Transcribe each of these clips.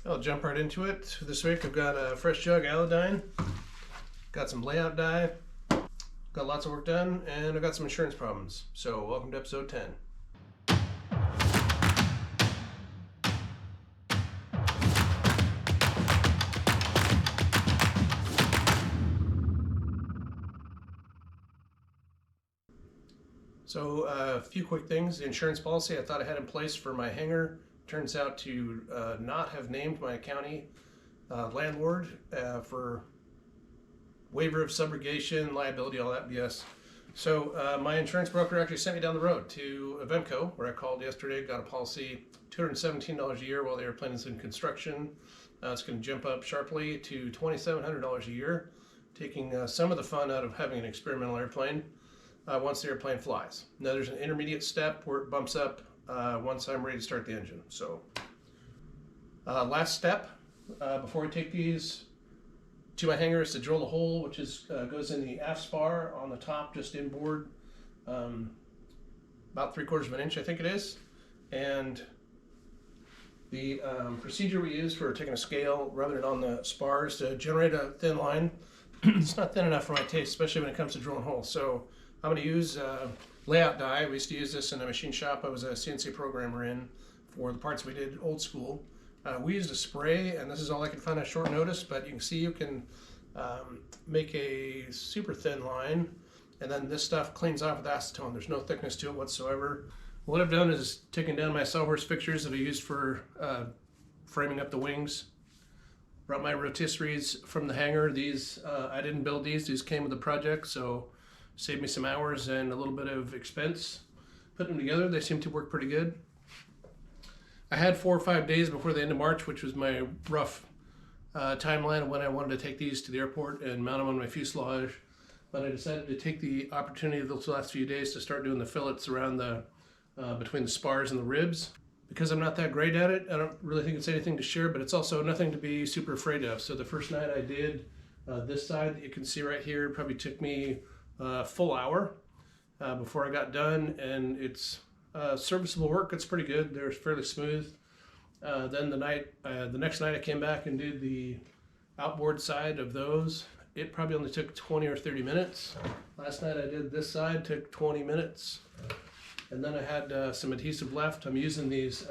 I'll jump right into it. This week I've got a fresh jug iodine, got some layout dye, got lots of work done, and I've got some insurance problems. So welcome to episode 10. So a few quick things. The insurance policy I thought I had in place for my hangar turns out to not have named my county landlord for waiver of subrogation, liability, all that BS. So my insurance broker actually sent me down the road to Eventco, where I called yesterday, got a policy, $217 a year while the airplane is in construction. It's going to jump up sharply to $2,700 a year, taking some of the fun out of having an experimental airplane once the airplane flies. Now there's an intermediate step where it bumps up once I'm ready to start the engine. So last step before I take these to my hangar is to drill the hole, which is goes in the aft spar on the top, just inboard, about 3/4 of an inch, I think it is. And the procedure we use for taking a scale, rubbing it on the spars to generate a thin line. It's not thin enough for my taste, especially when it comes to drilling holes. So I'm going to use layout dye. We used to use this in a machine shop I was a CNC programmer in for the parts we did old school. We used a spray, and this is all I could find on short notice, but you can see you can make a super thin line, and then this stuff cleans off with acetone. There's no thickness to it whatsoever. What I've done is taken down my sawhorse fixtures that I used for framing up the wings. Brought my rotisseries from the hangar. These, I didn't build these came with the project, so saved me some hours and a little bit of expense. Putting them together, they seem to work pretty good. I had 4 or 5 days before the end of March, which was my rough timeline of when I wanted to take these to the airport and mount them on my fuselage. But I decided to take the opportunity of those last few days to start doing the fillets around the between the spars and the ribs. Because I'm not that great at it, I don't really think it's anything to share, but it's also nothing to be super afraid of. So the first night I did this side that you can see right here, probably took me a full hour before I got done, and it's serviceable work. It's pretty good. They're fairly smooth. Then the next night I came back and did the outboard side of those. It probably only took 20 or 30 minutes. Last night I did this side, took 20 minutes. And then I had some adhesive left. I'm using these,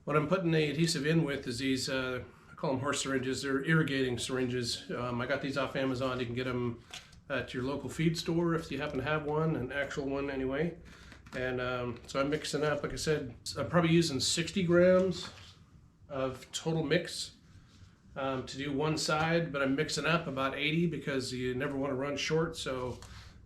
what I'm putting the adhesive in with is these, I call them horse syringes. They're irrigating syringes. I got these off Amazon. You can get them at your local feed store if you happen to have one, an actual one anyway. And so I'm mixing up, like I said, I'm probably using 60 grams of total mix to do one side, but I'm mixing up about 80 because you never want to run short. So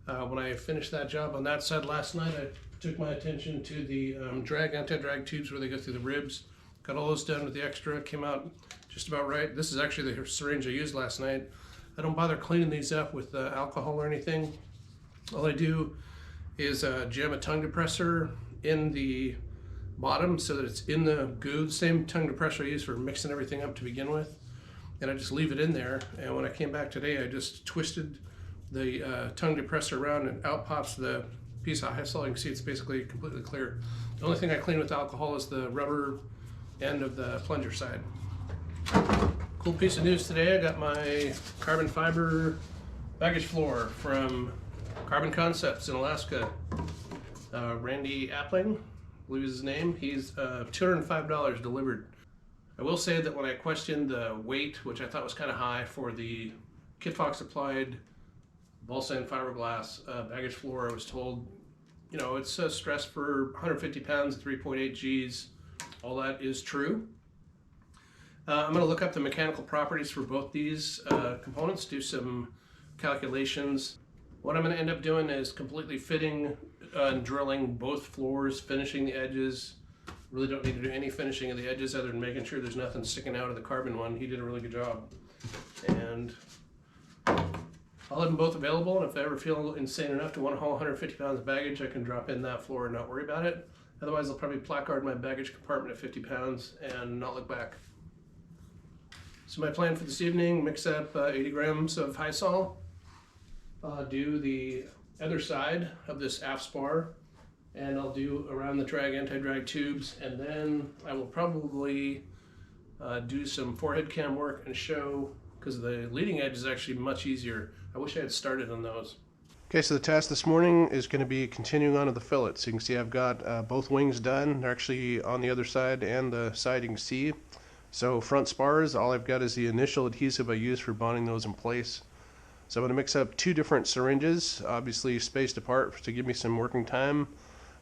when I finished that job on that side last night, I took my attention to the anti-drag tubes where they go through the ribs. Got all those done with the extra, came out just about right. This is actually the syringe I used last night. I don't bother cleaning these up with alcohol or anything. All I do is jam a tongue depressor in the bottom so that it's in the goo, the same tongue depressor I use for mixing everything up to begin with. And I just leave it in there. And when I came back today, I just twisted the tongue depressor around and out pops the piece of Hysol. You can see it's basically completely clear. The only thing I clean with alcohol is the rubber end of the plunger side. Cool piece of news today. I got my carbon fiber baggage floor from Carbon Concepts in Alaska. Randy Appling, I believe is his name. He's $205 delivered. I will say that when I questioned the weight, which I thought was kind of high for the Kitfox applied balsa fiberglass baggage floor, I was told, you know, it's stressed for 150 pounds, 3.8 Gs. All that is true. I'm going to look up the mechanical properties for both these components, do some calculations. What I'm going to end up doing is completely fitting and drilling both floors, finishing the edges. Really don't need to do any finishing of the edges other than making sure there's nothing sticking out of the carbon one. He did a really good job. And I'll have them both available, and if I ever feel insane enough to want to haul 150 pounds of baggage, I can drop in that floor and not worry about it. Otherwise, I'll probably placard my baggage compartment at 50 pounds and not look back. So my plan for this evening, mix up 80 grams of Hysol, do the other side of this aft spar, and I'll do around the anti-drag tubes, and then I will probably do some forehead cam work and show, because the leading edge is actually much easier. I wish I had started on those. Okay, so the task this morning is going to be continuing on to the fillets. You can see I've got both wings done. They're actually on the other side and the side you can see. So front spars, all I've got is the initial adhesive I use for bonding those in place. So I'm going to mix up 2 different syringes, obviously spaced apart to give me some working time.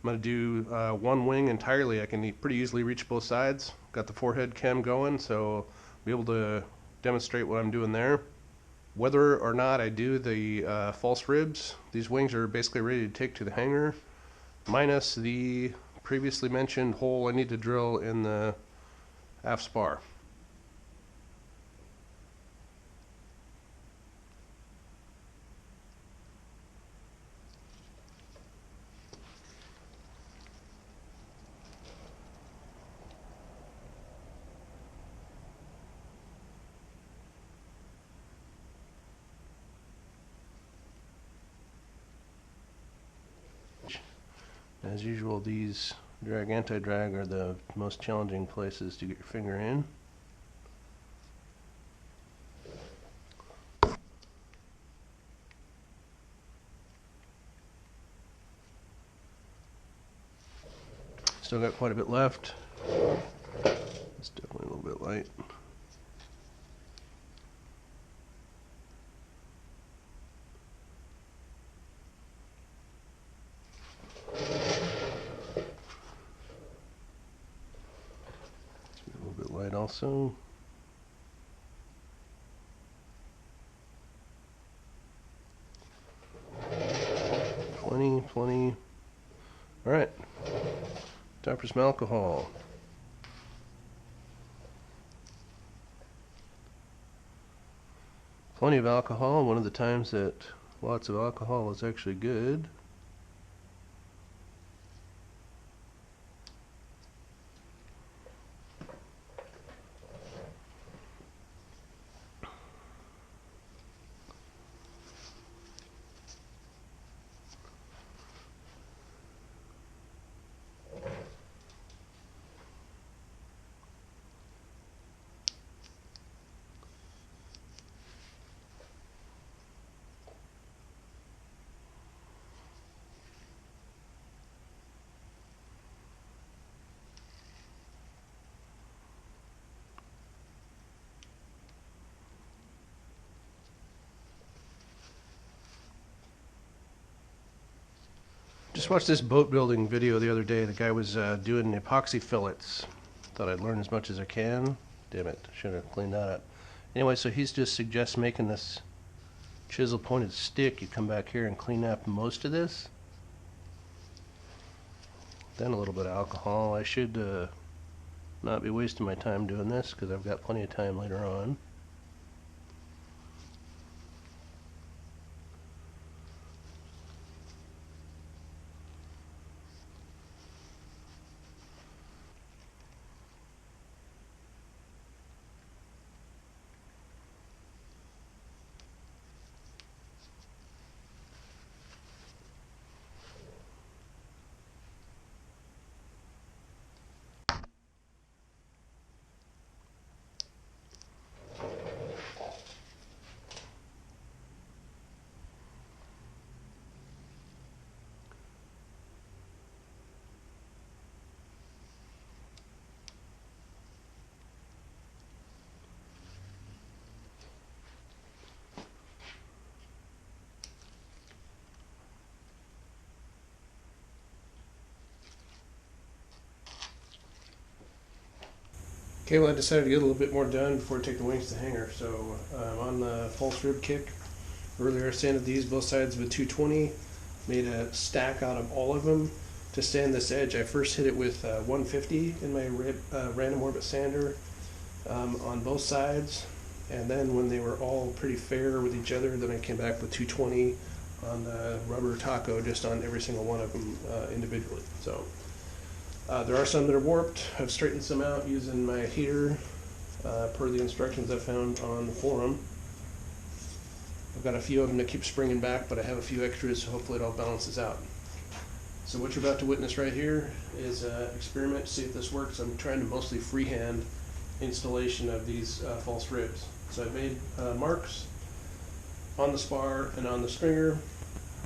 I'm going to do one wing entirely. I can pretty easily reach both sides. Got the forehead cam going, so I'll be able to demonstrate what I'm doing there. Whether or not I do the false ribs, these wings are basically ready to take to the hangar, minus the previously mentioned hole I need to drill in the aft spar. As usual, these drag anti-drag are the most challenging places to get your finger in. Still got quite a bit left. It's definitely a little bit light. Light also. Plenty. All right, time for some alcohol. Plenty of alcohol. One of the times that lots of alcohol is actually good. Just watched this boat building video the other day. The guy was doing epoxy fillets. Thought I'd learn as much as I can. Damn it, should have cleaned that up. Anyway, so he's just suggests making this chisel pointed stick. You come back here and clean up most of this. Then a little bit of alcohol. I should not be wasting my time doing this because I've got plenty of time later on. Okay, well I decided to get a little bit more done before I take the wings to hangar. So I'm on the false rib kick. Earlier I sanded these both sides with 220, made a stack out of all of them. To sand this edge, I first hit it with 150 in my random orbit sander on both sides, and then when they were all pretty fair with each other, then I came back with 220 on the rubber taco, just on every single one of them individually. So there are some that are warped. I've straightened some out using my heater per the instructions I found on the forum. I've got a few of them that keep springing back, but I have a few extras, so hopefully it all balances out. So what you're about to witness right here is an experiment to see if this works. I'm trying to mostly freehand installation of these false ribs. So I've made marks on the spar and on the stringer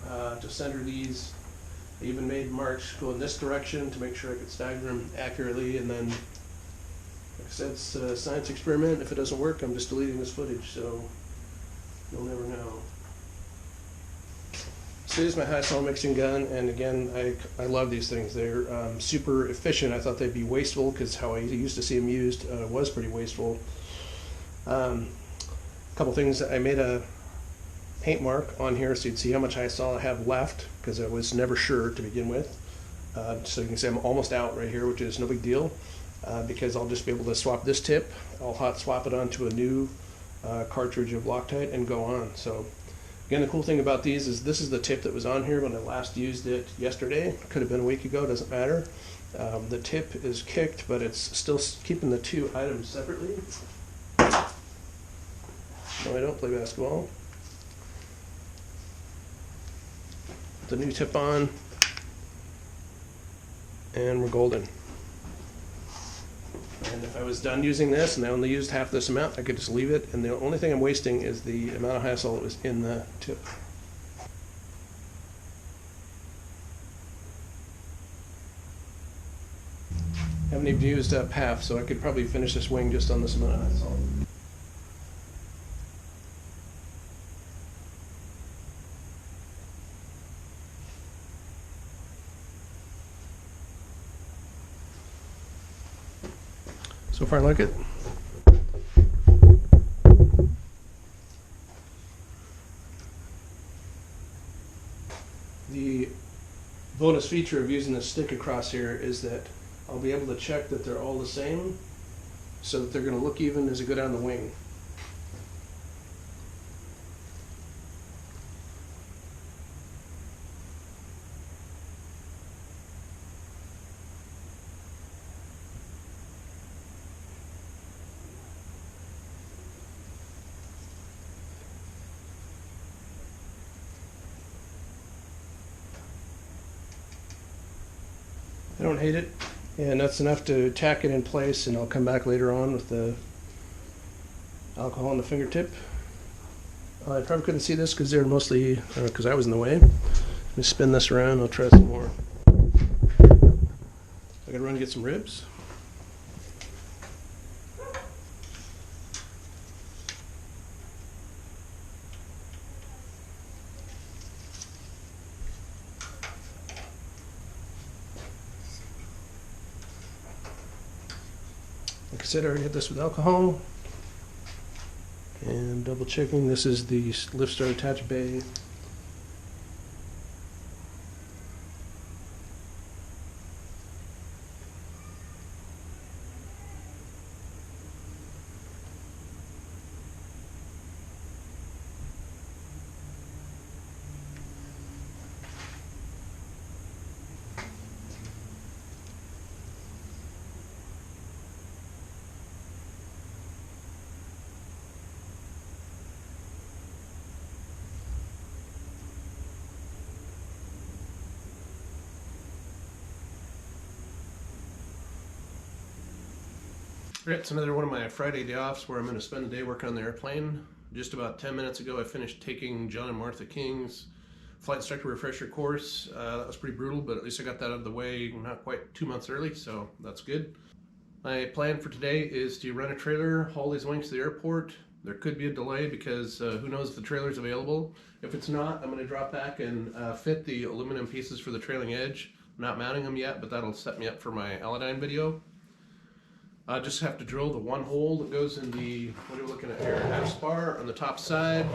to center these. I even made marks go in this direction to make sure I could stagger them accurately, and then, like I said, it's a science experiment. If it doesn't work, I'm just deleting this footage, so you'll never know. So this is my Hysol mixing gun, and again, I love these things. They're super efficient. I thought they'd be wasteful because how I used to see them used was pretty wasteful. A couple things. I made a paint mark on here so you'd see how much Hysol I have left, because I was never sure to begin with. So you can see I'm almost out right here, which is no big deal, because I'll just be able to swap this tip. I'll hot swap it onto a new cartridge of Loctite and go on. So again, the cool thing about these is this is the tip that was on here when I last used it yesterday. Could have been a week ago, doesn't matter. The tip is kicked, but it's still keeping the two items separately. No, I don't play basketball. The new tip on, and we're golden. And if I was done using this and I only used half this amount, I could just leave it, and the only thing I'm wasting is the amount of Hysol that was in the tip. Haven't even used up half, so I could probably finish this wing just on this amount of Hysol. So far I like it. The bonus feature of using this stick across here is that I'll be able to check that they're all the same, so that they're going to look even as I go down the wing. I don't hate it, and that's enough to tack it in place, and I'll come back later on with the alcohol on the fingertip. I probably couldn't see this because they're mostly, because I was in the way. Let me spin this around, I'll try some more. I gotta run and get some ribs. Like I said, I already had this with alcohol. And double checking, this is the lift start attach bay. It's another one of my Friday day offs where I'm going to spend the day working on the airplane. Just about 10 minutes ago I finished taking John and Martha King's flight instructor refresher course. That was pretty brutal, but at least I got that out of the way not quite 2 months early, so that's good. My plan for today is to rent a trailer, haul these wings to the airport. There could be a delay because who knows if the trailer's available. If it's not, I'm going to drop back and fit the aluminum pieces for the trailing edge. I'm not mounting them yet, but that'll set me up for my Aladdin video. I just have to drill the one hole that goes in the, what are we looking at here, half spar on the top side.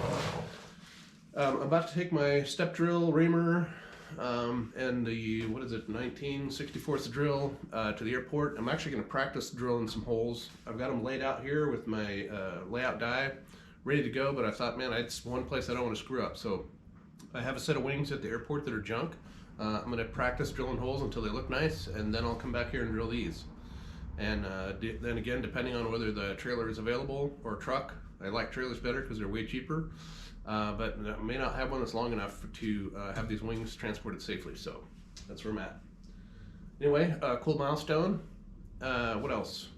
I'm about to take my step drill reamer and the, what is it, 19/64 drill to the airport. I'm actually going to practice drilling some holes. I've got them laid out here with my layout die ready to go, but I thought, man, it's one place I don't want to screw up. So I have a set of wings at the airport that are junk. I'm going to practice drilling holes until they look nice, and then I'll come back here and drill these. And then again, depending on whether the trailer is available or truck, I like trailers better because they're way cheaper, but I may not have one that's long enough to have these wings transported safely, so that's where I'm at. Anyway, cool milestone. What else?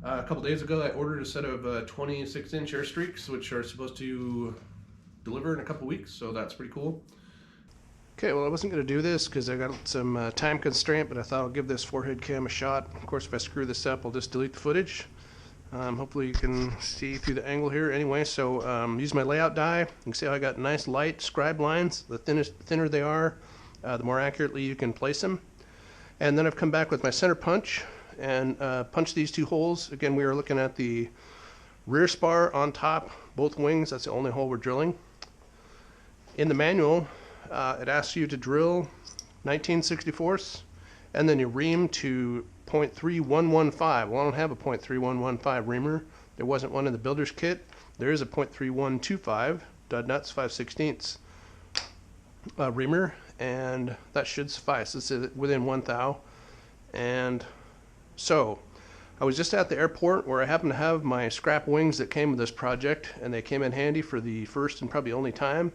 A couple days ago I ordered a set of 26-inch Airstreaks, which are supposed to deliver in a couple weeks, so that's pretty cool. Okay, well I wasn't going to do this because I got some time constraint, but I thought I'll give this forehead cam a shot. Of course, if I screw this up, I'll just delete the footage. Hopefully you can see through the angle here. Anyway, so use my layout die. You can see how I got nice light scribe lines. The thinner they are, the more accurately you can place them. And then I've come back with my center punch and punched these two holes. Again, we are looking at the rear spar on top, both wings. That's the only hole we're drilling. In the manual, it asks you to drill 19/64, and then you ream to 0.3115. Well, I don't have a 0.3115 reamer. There wasn't one in the builder's kit. There is a 0.3125 dud nuts 5/16 reamer, and that should suffice. It's within 1 thou. And so I was just at the airport where I happened to have my scrap wings that came with this project, and they came in handy for the first and probably only time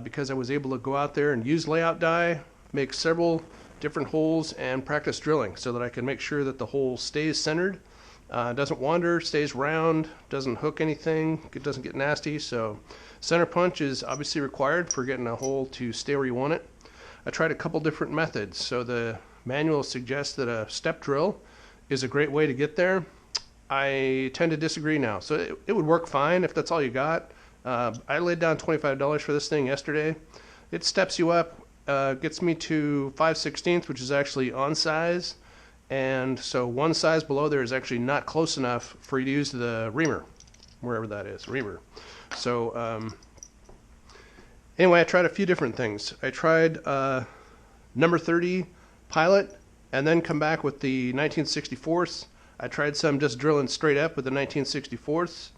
because I was able to go out there and use layout die, make several different holes, and practice drilling so that I can make sure that the hole stays centered, doesn't wander, stays round, doesn't hook anything, it doesn't get nasty. So center punch is obviously required for getting a hole to stay where you want it. I tried a couple different methods. So the manual suggests that a step drill is a great way to get there. I tend to disagree now. So it would work fine if that's all you got. I laid down $25 for this thing yesterday. It steps you up, gets me to 5/16, which is actually on size, and so one size below there is actually not close enough for you to use the reamer, wherever that is, reamer. So anyway, I tried a few different things. I tried number 30 pilot, and then come back with the 19/64. I tried some just drilling straight up with the 19/64,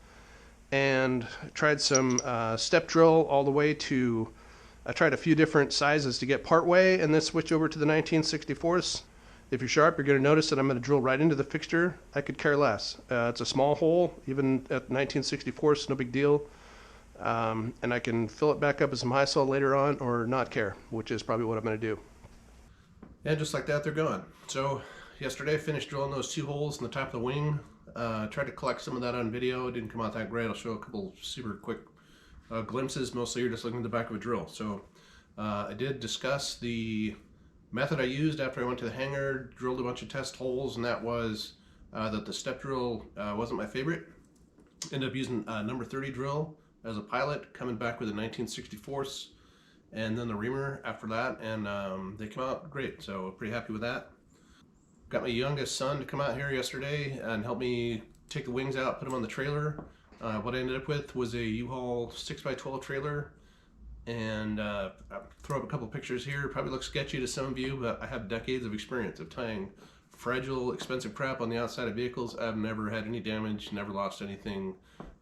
and tried some step drill all the way to, I tried a few different sizes to get part way and then switch over to the 19/64. If you're sharp, you're going to notice that I'm going to drill right into the fixture. I could care less. It's a small hole, even at 19/64, no big deal. And I can fill it back up with some Hysol later on or not care, which is probably what I'm going to do. And just like that, they're gone. So yesterday I finished drilling those two holes in the top of the wing. Tried to collect some of that on video. It didn't come out that great. I'll show a couple super quick glimpses. Mostly you're just looking at the back of a drill. So I did discuss the method I used after I went to the hangar, drilled a bunch of test holes, and that was that the step drill wasn't my favorite. Ended up using a number 30 drill as a pilot, coming back with a 19/64, and then the reamer after that, and they come out great. So pretty happy with that. Got my youngest son to come out here yesterday and help me take the wings out, put them on the trailer. What I ended up with was a U-Haul 6x12 trailer, and I'll throw up a couple pictures here. Probably looks sketchy to some of you, but I have decades of experience of tying fragile, expensive crap on the outside of vehicles. I've never had any damage, never lost anything.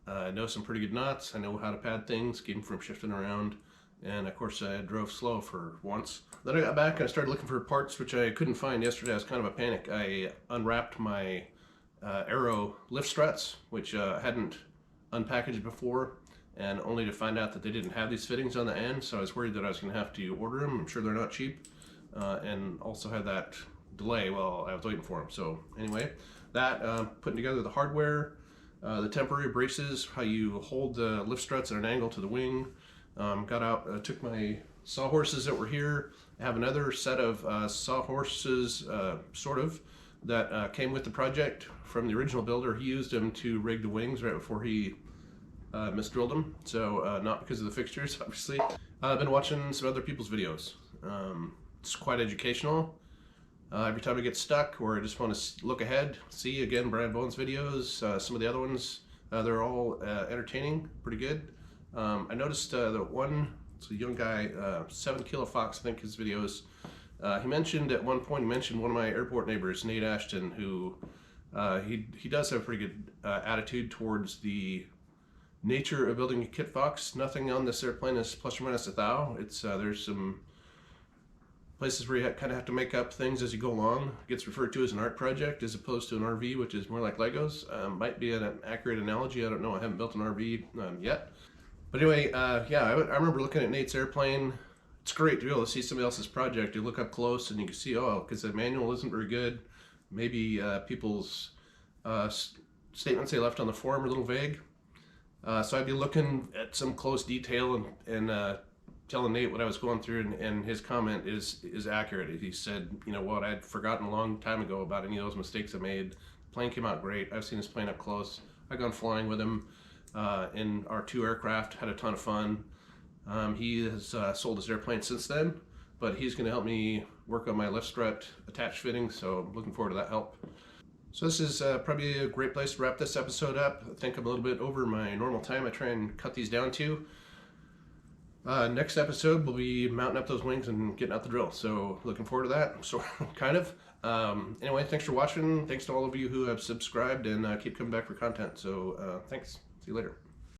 I know some pretty good knots. I know how to pad things, keep them from shifting around. And of course I drove slow for once. Then I got back and I started looking for parts which I couldn't find yesterday. I was kind of a panic. I unwrapped my Aero lift struts, which I hadn't unpackaged before, and only to find out that they didn't have these fittings on the end, so I was worried that I was going to have to order them. I'm sure they're not cheap, and also had that delay while I was waiting for them. So anyway, that putting together the hardware, the temporary braces, how you hold the lift struts at an angle to the wing. Got out, took my sawhorses that were here. I have another set of sawhorses, sort of, that came with the project from the original builder. He used them to rig the wings right before he misdrilled them. So not because of the fixtures, obviously. I've been watching some other people's videos. It's quite educational. Every time I get stuck or I just want to look ahead, see again Brian Bowen's videos, some of the other ones, they're all entertaining, pretty good. I noticed that one, it's a young guy, 7 Kilo Fox, I think his videos, he mentioned at one point, he mentioned one of my airport neighbors, Nate Ashton, who he does have a pretty good attitude towards the nature of building a Kitfox. Nothing on this airplane is plus or minus 1 thou. It's there's some places where you kind of have to make up things as you go along. It gets referred to as an art project as opposed to an RV, which is more like Legos. Might be an accurate analogy. I don't know. I haven't built an RV yet. But anyway, yeah, I remember looking at Nate's airplane. It's great to be able to see somebody else's project. You look up close and you can see, oh, because the manual isn't very good. Maybe people's Statements they left on the forum are a little vague. So I'd be looking at some close detail and telling Nate what I was going through, and his comment is accurate. He said, you know what, I'd forgotten a long time ago about any of those mistakes I made. The plane came out great. I've seen this plane up close. I've gone flying with him in our 2 aircraft, had a ton of fun. He has sold his airplane since then, but he's going to help me work on my lift strut attach fitting, so I'm looking forward to that help. So this is probably a great place to wrap this episode up. I think I'm a little bit over my normal time I try and cut these down to. Next episode we'll be mounting up those wings and getting out the drill, so looking forward to that. So kind of. Anyway, thanks for watching. Thanks to all of you who have subscribed and keep coming back for content. So thanks. See you later.